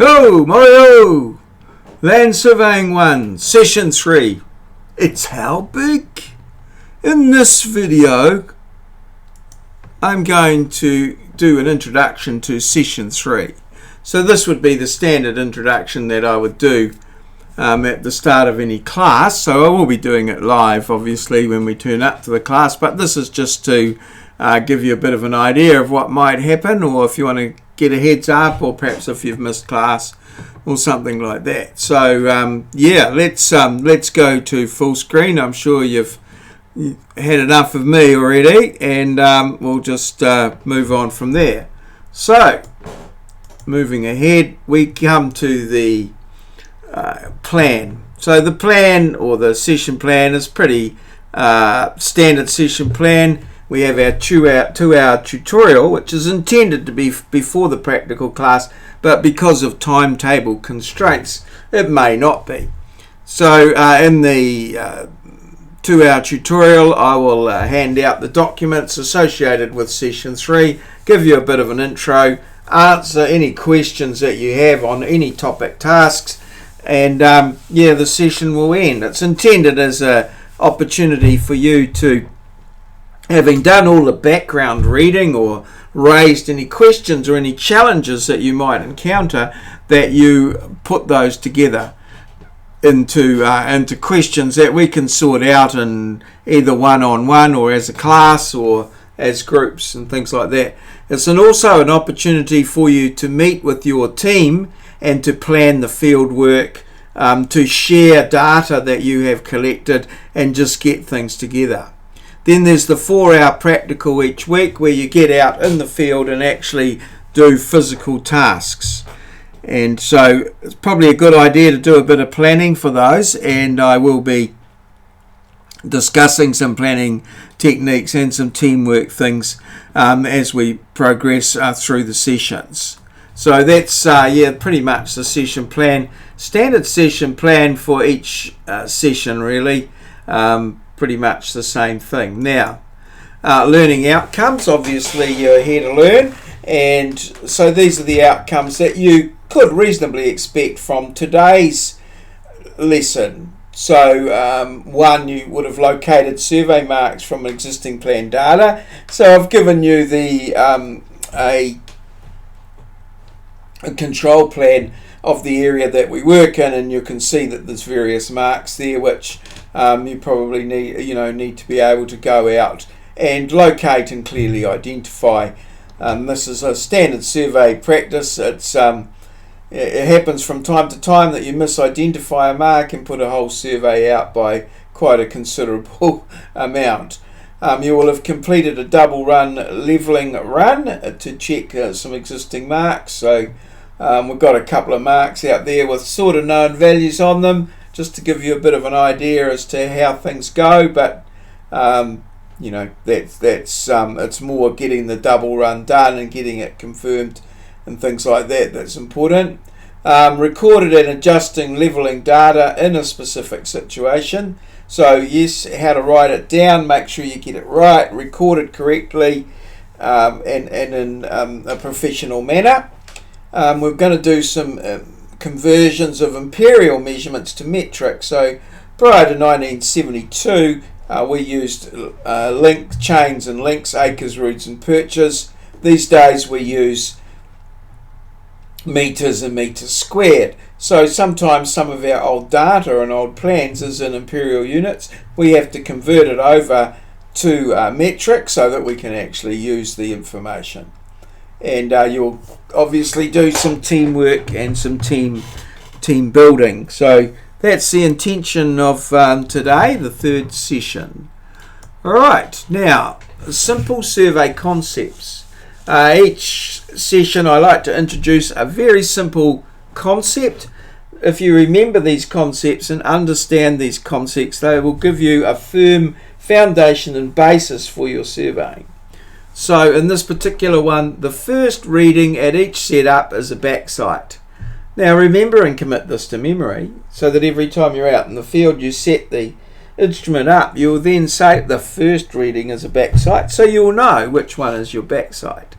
Hello, Mario! Land Surveying 1, Session 3. It's how big? In this video, I'm going to do an introduction to Session 3. So this would be the standard introduction that I would do at the start of any class. So I will be doing it live, obviously, when we turn up to the class. But this is just to give you a bit of an idea of what might happen, or if you want to get a heads up, or perhaps if you've missed class or something like that. So yeah, let's go to full screen. I'm sure you've had enough of me already, and we'll just move on from there. So moving ahead, we come to the plan. So the plan, or the session plan, is pretty standard session plan. We have our 2-hour tutorial, which is intended to be before the practical class, but because of timetable constraints, it may not be. So in the 2-hour tutorial, I will hand out the documents associated with Session 3, give you a bit of an intro, answer any questions that you have on any topic tasks, and yeah, the session will end. It's intended as an opportunity for you to, having done all the background reading or raised any questions or any challenges that you might encounter, that you put those together into questions that we can sort out in either one-on-one or as a class or as groups and things like that. It's also an opportunity for you to meet with your team and to plan the field work, to share data that you have collected and just get things together. Then there's the 4-hour practical each week, where you get out in the field and actually do physical tasks. And so it's probably a good idea to do a bit of planning for those, and I will be discussing some planning techniques and some teamwork things as we progress through the sessions. So that's yeah, pretty much the session plan. Standard session plan for each session, really. Pretty much the same thing. Now, learning outcomes, obviously you're here to learn, and so these are the outcomes that you could reasonably expect from today's lesson. So one, you would have located survey marks from existing plan data. So I've given you the a control plan of the area that we work in, and you can see that there's various marks there which you probably need to be able to go out and locate and clearly identify. This is a standard survey practice. It happens from time to time that you misidentify a mark and put a whole survey out by quite a considerable amount. You will have completed a double run levelling run to check some existing marks. So we've got a couple of marks out there with sort of known values on them, just to give you a bit of an idea as to how things go. But you know, that's it's more getting the double run done and getting it confirmed and things like that that's important. Recorded and adjusting levelling data in a specific situation. So yes, how to write it down, make sure you get it right, record it correctly, and in a professional manner. We're going to do some conversions of imperial measurements to metric. So prior to 1972, we used link chains and links, acres, roods and perches. These days we use meters and meters squared. So sometimes some of our old data and old plans is in imperial units. We have to convert it over to metric so that we can actually use the information. And you'll obviously do some teamwork and some team building. So that's the intention of today, the third session. Alright, now simple survey concepts. Each session I like to introduce a very simple concept. If you remember these concepts and understand these concepts, they will give you a firm foundation and basis for your surveying. So in this particular one, the first reading at each setup is a backsight. Now remember and commit this to memory, so that every time you're out in the field you set the instrument up, you'll then say the first reading is a backsight, so you'll know which one is your backsight.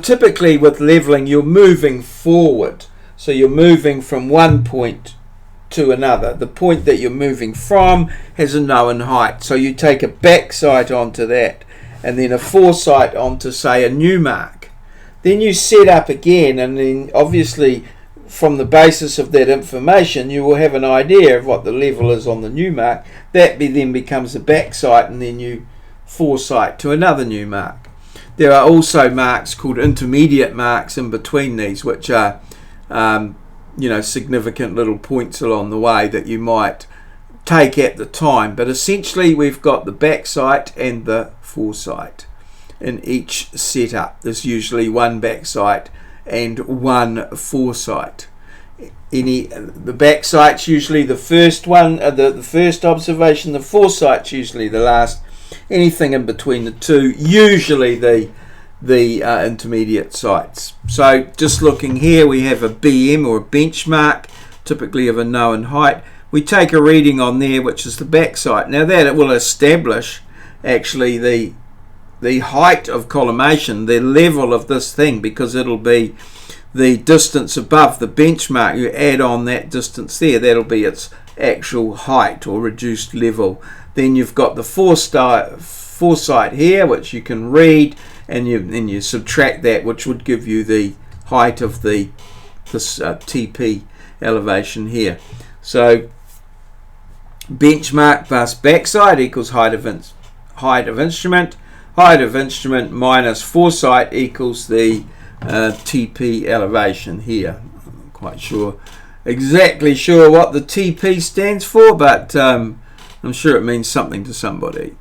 Typically with levelling, you're moving forward. So you're moving from one point to another. The point that you're moving from has a known height. So you take a backsight onto that, and then a foresight onto, say, a new mark. Then you set up again, and then obviously from the basis of that information you will have an idea of what the level is on the new mark. That then becomes a backsight, and then you foresight to another new mark. There are also marks called intermediate marks in between these, which are significant little points along the way that you might take at the time. But essentially we've got the backsight and the foresight in each setup. There's usually one backsight and one foresight. The backsight's usually the first one, the first observation. The foresight's usually the last. Anything in between the two, usually the intermediate sights. So just looking here, we have a BM or a benchmark, typically of a known height. We take a reading on there, which is the backsight. Now that it will establish actually the height of collimation, the level of this thing, because it'll be the distance above the benchmark. You add on that distance there, that'll be its actual height or reduced level. Then you've got the foresight here, which you can read, and you subtract that, which would give you the height of this TP elevation here. So benchmark plus backsight equals height of instrument. Height of instrument minus foresight equals the TP elevation here. I'm not quite exactly sure what the TP stands for, but I'm sure it means something to somebody.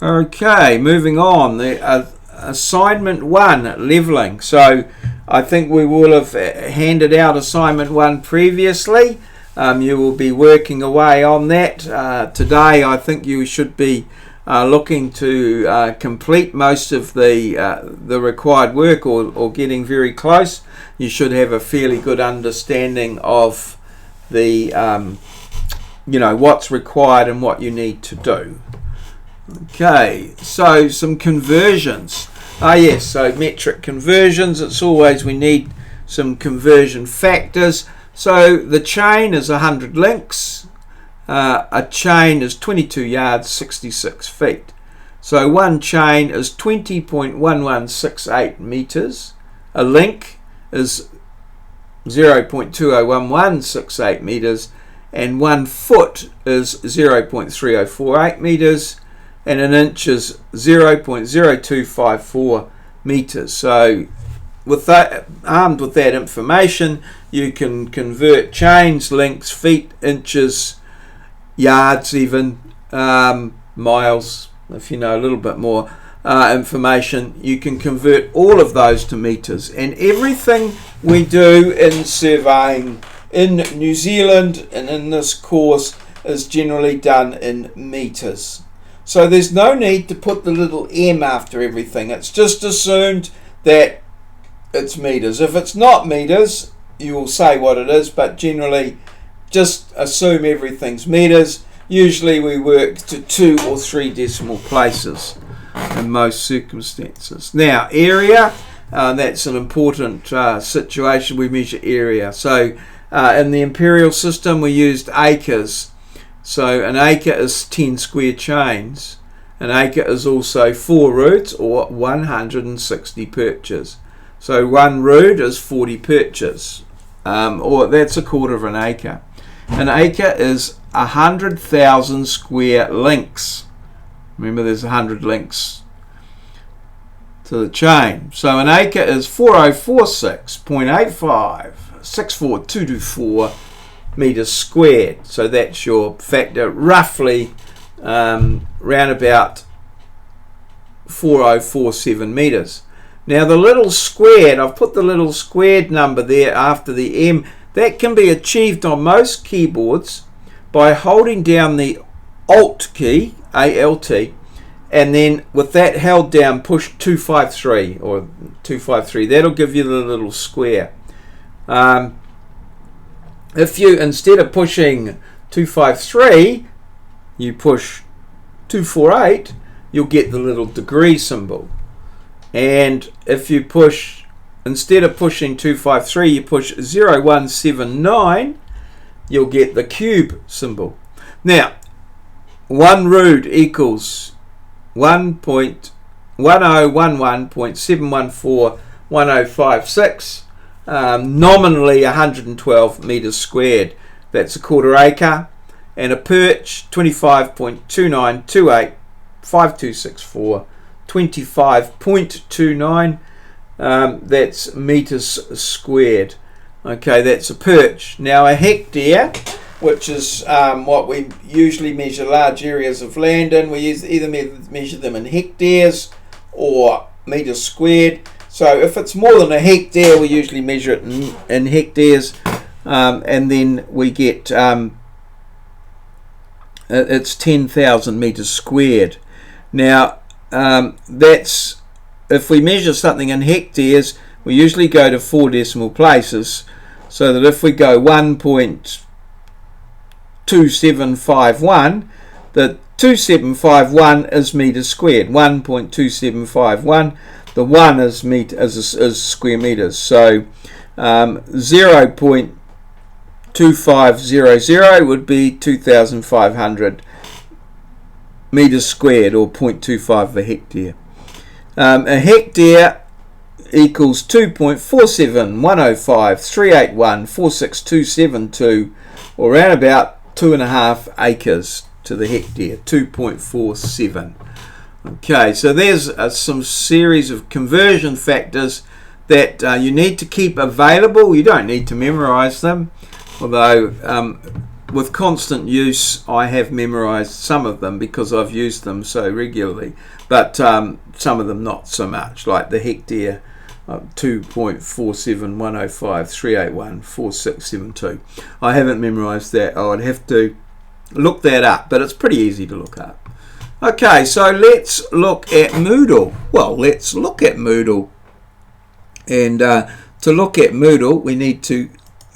Okay, moving on. The assignment 1, leveling. So I think we will have handed out assignment 1 previously. You will be working away on that. Today I think you should be looking to complete most of the required work, or getting very close. You should have a fairly good understanding of the what's required and what you need to do. Okay, so some conversions. Yes, so metric conversions. It's always we need some conversion factors. So the chain is 100 links. A chain is 22 yards, 66 feet. So one chain is 20.1168 meters. A link is 0.201168 meters. And 1 foot is 0.3048 meters, and an inch is 0.0254 meters. So with that, armed with that information, you can convert chains, links, feet, inches, yards, even miles. If you know a little bit more information, you can convert all of those to meters. And everything we do in surveying in New Zealand and in this course is generally done in meters. So there's no need to put the little m after everything. It's just assumed that it's meters. If it's not meters, you will say what it is, but generally just assume everything's meters. Usually we work to 2 or 3 decimal places in most circumstances. Now area, that's an important situation. We measure area. So in the imperial system we used acres. So an acre is 10 square chains. An acre is also 4 roods, or 160 perches. So 1 rood is 40 perches, or that's a quarter of an acre. An acre is 100,000 square links. Remember, there's 100 links to the chain. So an acre is 4046.85 64224 meters squared. So that's your factor, roughly round about 4047 meters. Now the little squared, I've put the little squared number there after the M. That can be achieved on most keyboards by holding down the Alt key, ALT, and then with that held down, push 253 or 253. That'll give you the little square. If you, instead of pushing 253, you push 248, you'll get the little degree symbol. And if you push instead of pushing 253, you push 0179, you'll get the cube symbol. Now, 1 rood equals 1.1011.7141056, nominally 112 meters squared. That's a quarter acre. And a perch, 25.29285264, 25.29, that's meters squared. Okay, that's a perch. Now a hectare, which is what we usually measure large areas of land in, we either measure them in hectares or meters squared. So if it's more than a hectare, we usually measure it in hectares, and then we get it's 10,000 meters squared. Now that's, if we measure something in hectares, we usually go to 4 decimal places, so that if we go 1.2751, the 2751 is meters squared. 1.2751, the 1 is square meters. So 0.2500 would be 2,500 meters squared, or 0.25 of a hectare. A hectare equals 2.47105381462272, or around about 2.5 acres to the hectare. 2.47. Okay, so there's some series of conversion factors that you need to keep available. You don't need to memorize them, although with constant use I have memorized some of them because I've used them so regularly, but some of them not so much, like the hectare, 2.471053814672. I haven't memorized that. I would have to look that up, but it's pretty easy to look up. Okay, so let's look at Moodle. Well, let's look at Moodle. And to look at Moodle, we need to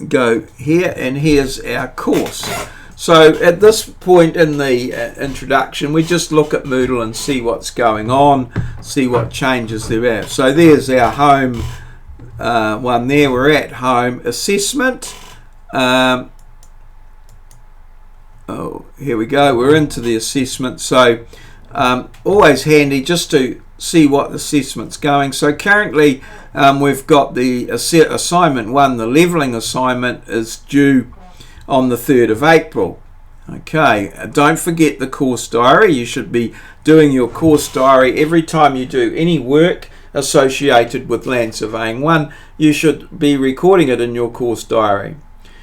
go here, and here's our course. So at this point in the introduction, we just look at Moodle and see what's going on, see what changes there are. So there's our home one there. We're at home assessment. Oh, here we go. We're into the assessment. So always handy just to see what the assessment's going. So currently we've got the assignment 1, the levelling assignment, is due on the 3rd of April. Okay, don't forget the course diary. You should be doing your course diary every time you do any work associated with Land Surveying 1. You should be recording it in your course diary.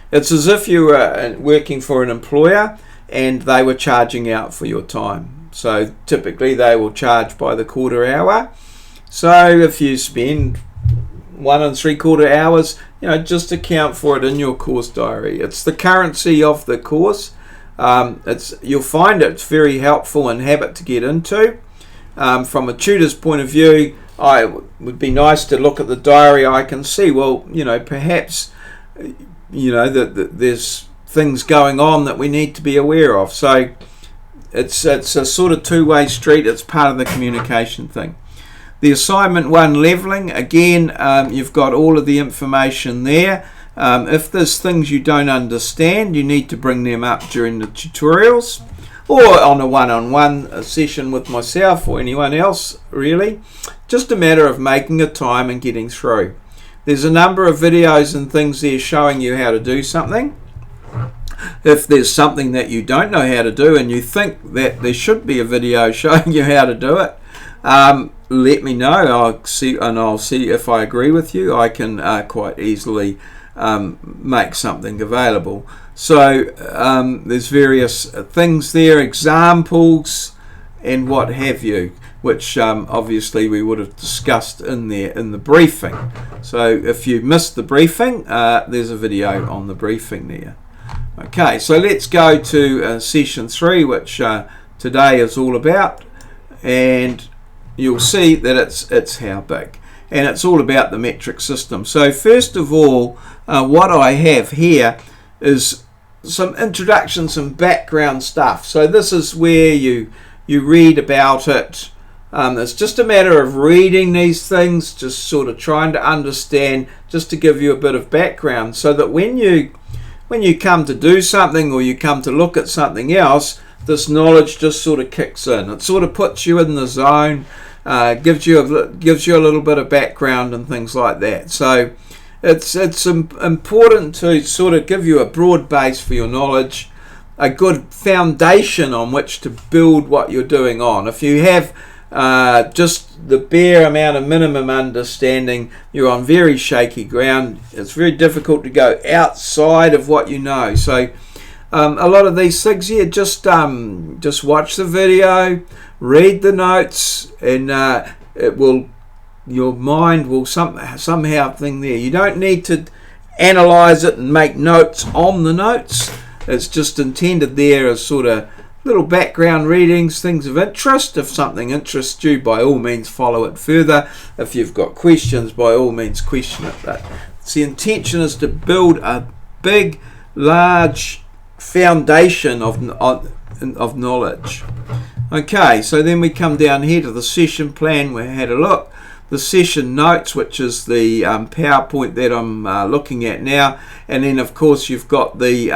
It's as if you were working for an employer and they were charging out for your time. So typically they will charge by the quarter hour. So if you spend 1 3/4 hours, just account for it in your course diary. It's the currency of the course. You'll find it's very helpful and habit to get into. From a tutor's point of view, it would be nice to look at the diary. I can see, well, perhaps that there's things going on that we need to be aware of. So it's a sort of two-way street. It's part of the communication thing. The assignment 1, levelling, again, you've got all of the information there. If there's things you don't understand, you need to bring them up during the tutorials or on a one-on-one session with myself or anyone else, really. Just a matter of making a time and getting through. There's a number of videos and things there showing you how to do something. If there's something that you don't know how to do and you think that there should be a video showing you how to do it, let me know. I'll see if I agree with you. I can quite easily make something available. So there's various things there, examples and what have you, which obviously we would have discussed in the briefing. So if you missed the briefing, there's a video on the briefing there. Okay, so let's go to session 3, which today is all about, and you'll see that it's how big, and it's all about the metric system. So first of all, what I have here is some introduction, some background stuff. So this is where you read about it, It's just a matter of reading these things, just sort of trying to understand, just to give you a bit of background, so that when you come to do something or you come to look at something else, this knowledge just sort of kicks in. It sort of puts you in the zone, gives you a little bit of background and things like that. So it's important to sort of give you a broad base for your knowledge, a good foundation on which to build what you're doing on. If you have just the bare amount of minimum understanding, you're on very shaky ground. It's very difficult to go outside of what you know. So a lot of these things here, just watch the video, read the notes, and your mind will somehow think there. You don't need to analyze it and make notes on the notes. It's just intended there as sort of little background readings, things of interest. If something interests you, by all means follow it further. If you've got questions, by all means question it. But the intention is to build a big, large foundation of knowledge. Okay, so then we come down here to the session plan. We had a look. The session notes, which is the PowerPoint that I'm looking at now, and then of course you've got the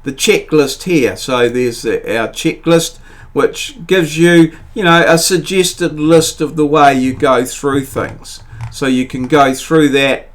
checklist here. So there's our checklist, which gives you, a suggested list of the way you go through things. So you can go through that,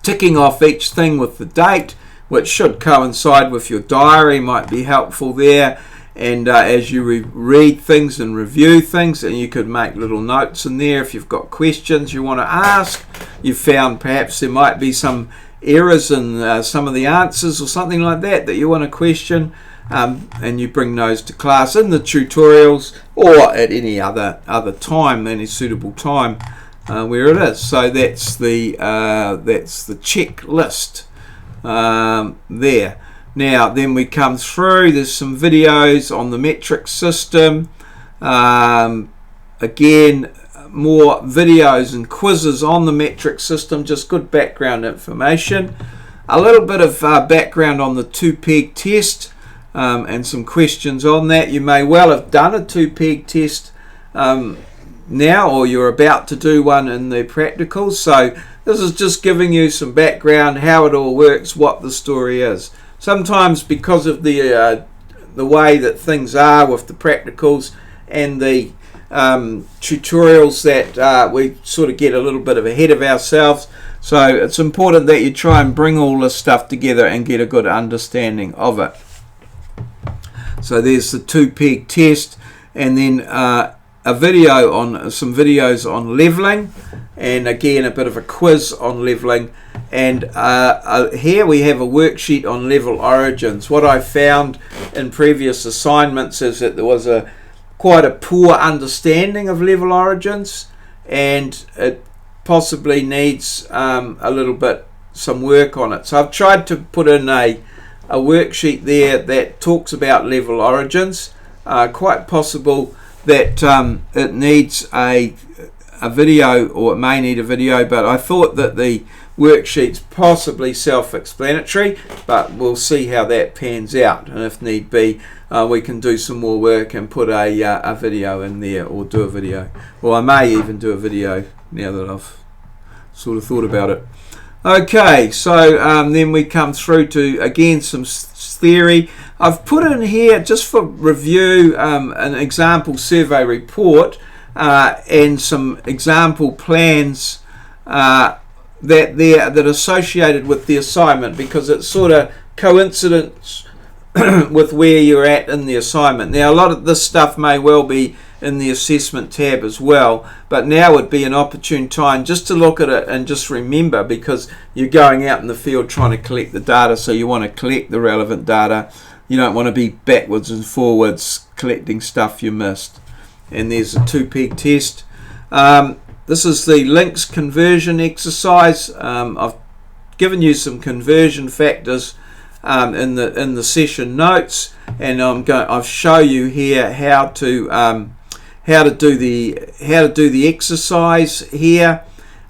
ticking off each thing with the date, which should coincide with your diary, might be helpful there. And as you read things and review things, and you could make little notes in there if you've got questions you want to ask. You've found perhaps there might be some errors in some of the answers or something like that you want to question, and you bring those to class in the tutorials or at any other time, any suitable time where it is. So that's the checklist there. Now then we come through, there's some videos on the metric system, again more videos and quizzes on the metric system, just good background information, a little bit of background on the 2-peg test, and some questions on that. You may well have done a 2-peg test now, or you're about to do one in the practicals, so this is just giving you some background, how it all works, what the story is. Sometimes because of the way that things are with the practicals and the tutorials, that we sort of get a little bit ahead of ourselves. So it's important that you try and bring all this stuff together and get a good understanding of it. So there's the 2-peg test, and then some videos on leveling, and again a bit of a quiz on leveling. And here we have a worksheet on level origins. What I found in previous assignments is that there was quite a poor understanding of level origins, and it possibly needs a little bit some work on it. So I've tried to put in a worksheet there that talks about level origins. Quite possible that it needs a video, or it may need a video, but I thought that the worksheet's possibly self-explanatory, but we'll see how that pans out, and if need be we can do some more work and put a video in there, or do a video, or I may even do a video now that I've sort of thought about it. Okay, so then we come through to again some theory. I've put in here just for review an example survey report and some example plans that are associated with the assignment, because it's sort of coincidence with where you're at in the assignment. Now a lot of this stuff may well be in the assessment tab as well, but now would be an opportune time just to look at it and just remember, because you're going out in the field trying to collect the data, so you want to collect the relevant data. You don't want to be backwards and forwards collecting stuff you missed. And there's a 2-peg test. This is the links conversion exercise. I've given you some conversion factors in the session notes, and I'll show you here how to do the exercise here,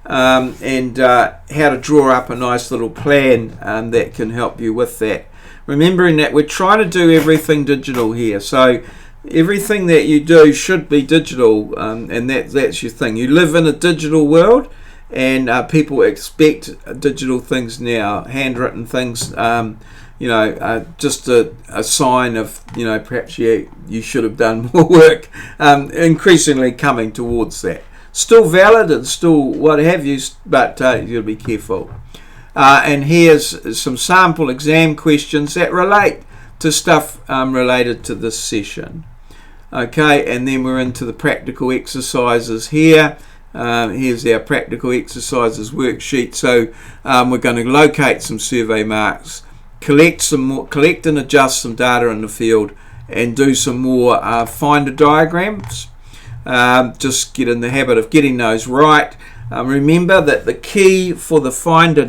and how to draw up a nice little plan that can help you with that. Remembering that we're trying to do everything digital here, so everything that you do should be digital, and that's your thing. You live in a digital world, and people expect digital things now, handwritten things. Just a sign of, perhaps you should have done more work. Increasingly coming towards that. Still valid and still what have you, but you've got to be careful. And here's some sample exam questions that relate to stuff related to this session. Okay, and then we're into the practical exercises here. Here's our practical exercises worksheet. So we're going to locate some survey marks, collect and adjust some data in the field, and do some more finder diagrams. Just get in the habit of getting those right. Remember that the key issue for the finder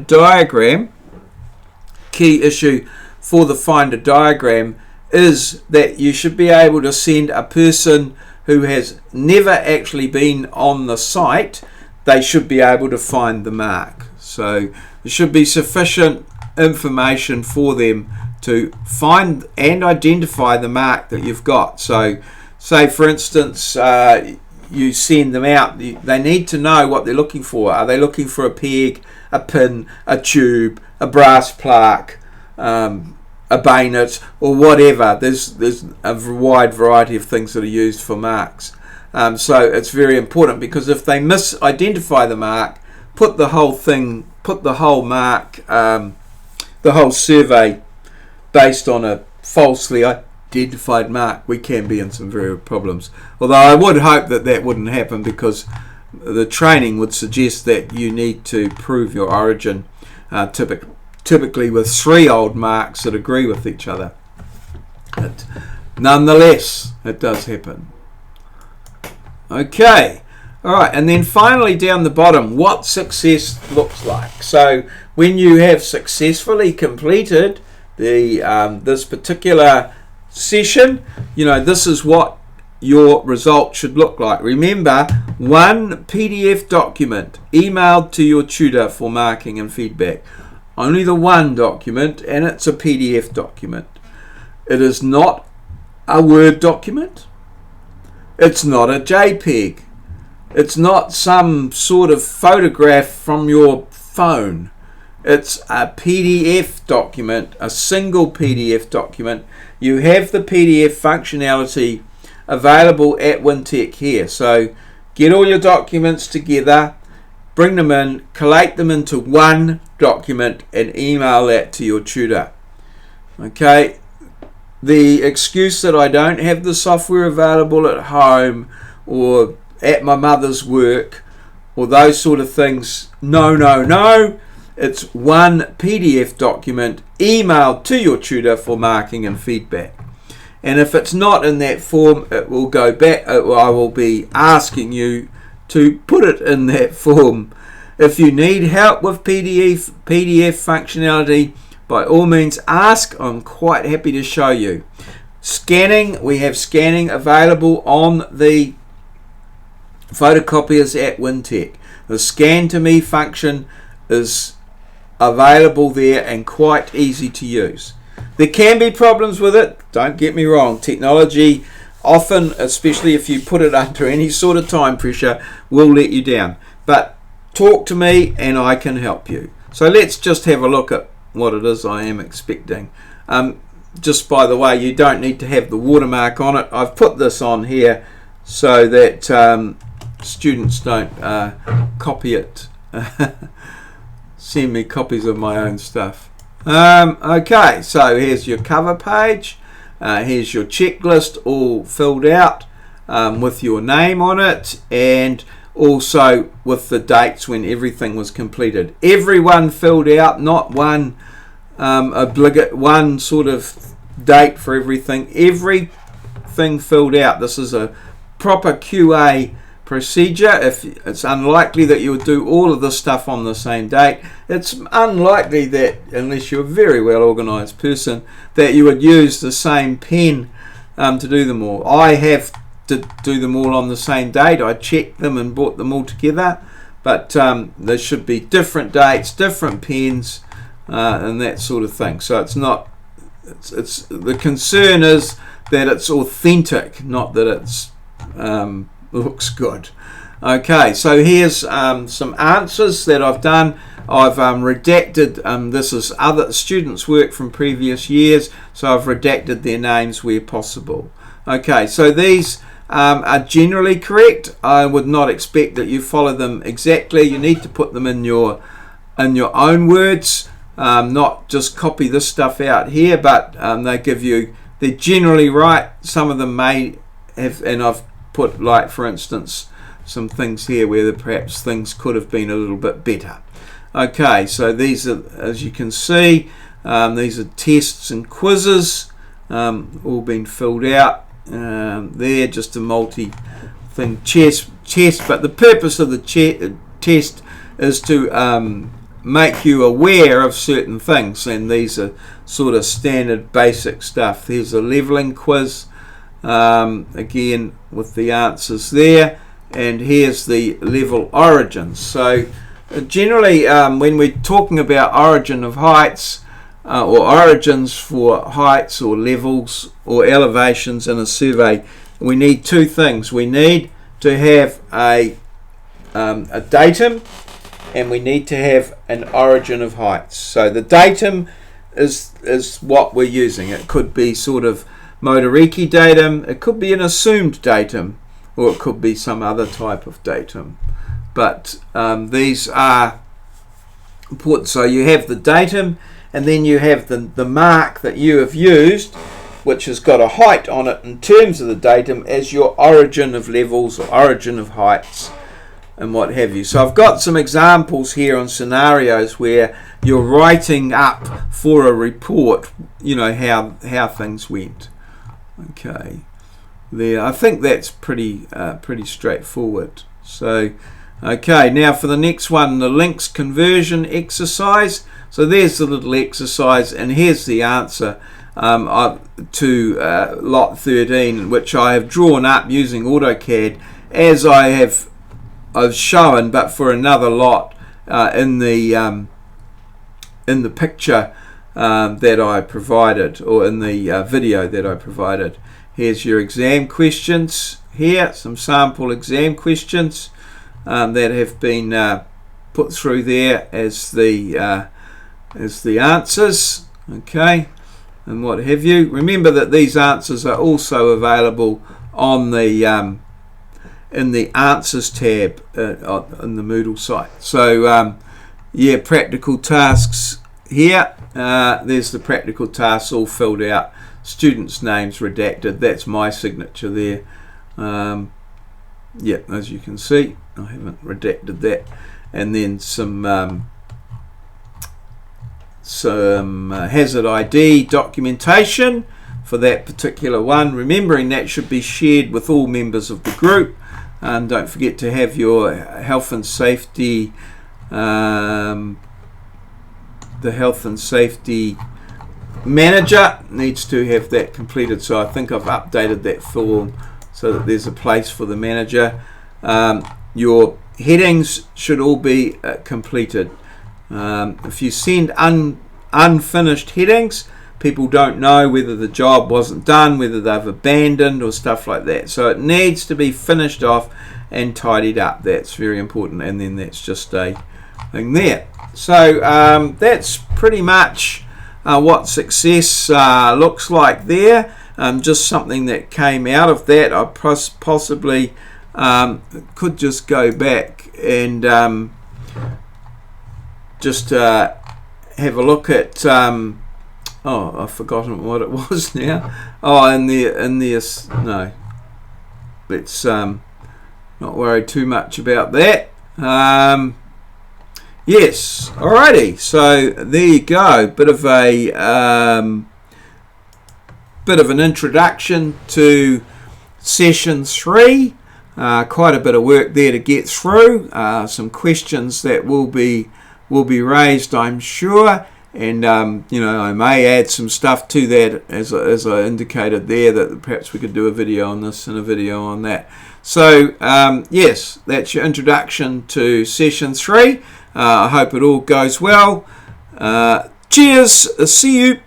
diagram is that you should be able to send a person who has never actually been on the site, they should be able to find the mark. So there should be sufficient information for them to find and identify the mark that you've got. So say for instance you send them out, they need to know what they're looking for. Are they looking for a peg, a pin, a tube, a brass plaque, a bayonet, or whatever? There's a wide variety of things that are used for marks. So it's very important, because if they misidentify the mark, put the whole mark, the whole survey based on a falsely identified mark, we can be in some very problems. Although I would hope that wouldn't happen, because the training would suggest that you need to prove your origin, typically with 3 old marks that agree with each other. But nonetheless, it does happen. Okay, all right, and then finally down the bottom, what success looks like. So when you have successfully completed this particular session, this is what your result should look like. Remember, one PDF document emailed to your tutor for marking and feedback. Only the one document, and it's a PDF document. It is not a Word document. It's not a JPEG. It's not some sort of photograph from your phone. It's a PDF document, a single PDF document. You have the PDF functionality available at Wintech here. So get all your documents together, bring them in, collate them into one document, and email that to your tutor. Okay, the excuse that I don't have the software available at home or at my mother's work or those sort of things, no. It's one PDF document emailed to your tutor for marking and feedback. And if it's not in that form, it will go back. I will be asking you to put it in that form. If you need help with PDF functionality, by all means ask. I'm quite happy to show you. Scanning, we have scanning available on the photocopiers at Wintech. The Scan to Me function is available there and quite easy to use. There can be problems with it, don't get me wrong. Technology often, especially if you put it under any sort of time pressure, will let you down. But talk to me and I can help you. So let's just have a look at what it is I am expecting. Just by the way, you don't need to have the watermark on it. I've put this on here so that students don't copy it. Send me copies of my own stuff. Okay, so here's your cover page. Here's your checklist all filled out with your name on it, and also with the dates when everything was completed. Everyone filled out, not one one sort of date for everything. Everything filled out. This is a proper QA procedure. If it's unlikely that you would do all of this stuff on the same date, it's unlikely that, unless you're a very well organized person, that you would use the same pen to do them all. I have to do them all on the same date. I checked them and brought them all together, but there should be different dates, different pens, and that sort of thing. So it's not, it's the concern is that it's authentic, not that it's looks good. Okay, so here's some answers that I've done. I've redacted, this is other students' work from previous years, so I've redacted their names where possible. Okay, so these are generally correct. I would not expect that you follow them exactly. You need to put them in your own words, not just copy this stuff out here, but they give you, they're generally right. Some of them may have, and I've put, like, for instance, some things here where perhaps things could have been a little bit better. Okay, so these are, as you can see, these are tests and quizzes, all been filled out. They're just a multi-thing test, but the purpose of the test is to make you aware of certain things, and these are sort of standard basic stuff. There's a leveling quiz, again with the answers there, and here's the level origins. So generally, when we're talking about origin of heights, or origins for heights or levels or elevations in a survey, we need two things. We need to have a datum, and we need to have an origin of heights. So the datum is what we're using. It could be sort of Motoriki datum, it could be an assumed datum, or it could be some other type of datum. But these are important. So you have the datum, and then you have the mark that you have used, which has got a height on it in terms of the datum, as your origin of levels or origin of heights and what have you. So I've got some examples here on scenarios where you're writing up for a report, you know, how things went. Okay, there. I think that's pretty straightforward. So, okay, now for the next one, the links conversion exercise. So there's the little exercise, and here's the answer to lot 13, which I have drawn up using AutoCAD as I've shown, but for another lot in the picture that I provided, or in the video that I provided. Here's your exam questions here, some sample exam questions that have been put through there as the answers, okay, and what have you. Remember that these answers are also available on the in the answers tab on the Moodle site. So yeah, practical tasks here. There's the practical tasks all filled out, students' names redacted. That's my signature there. Yeah, as you can see, I haven't redacted that. And then some hazard ID documentation for that particular one, remembering that should be shared with all members of the group. And don't forget to have your health and safety, the health and safety manager needs to have that completed. So I think I've updated that form so that there's a place for the manager. Your headings should all be completed. If you send unfinished headings, people don't know whether the job wasn't done, whether they've abandoned or stuff like that. So it needs to be finished off and tidied up. That's very important. And then that's just a thing there. So that's pretty much what success looks like there. Just something that came out of that. I possibly could just go back and just have a look at oh, I've forgotten what it was now. Oh, no, let's not worry too much about that. Yes, alrighty, so there you go, bit of an introduction to session 3. Quite a bit of work there to get through, some questions that will be raised, I'm sure, and you know, I may add some stuff to that as I indicated there, that perhaps we could do a video on this and a video on that. So yes, that's your introduction to session 3. I hope it all goes well. Cheers, see you.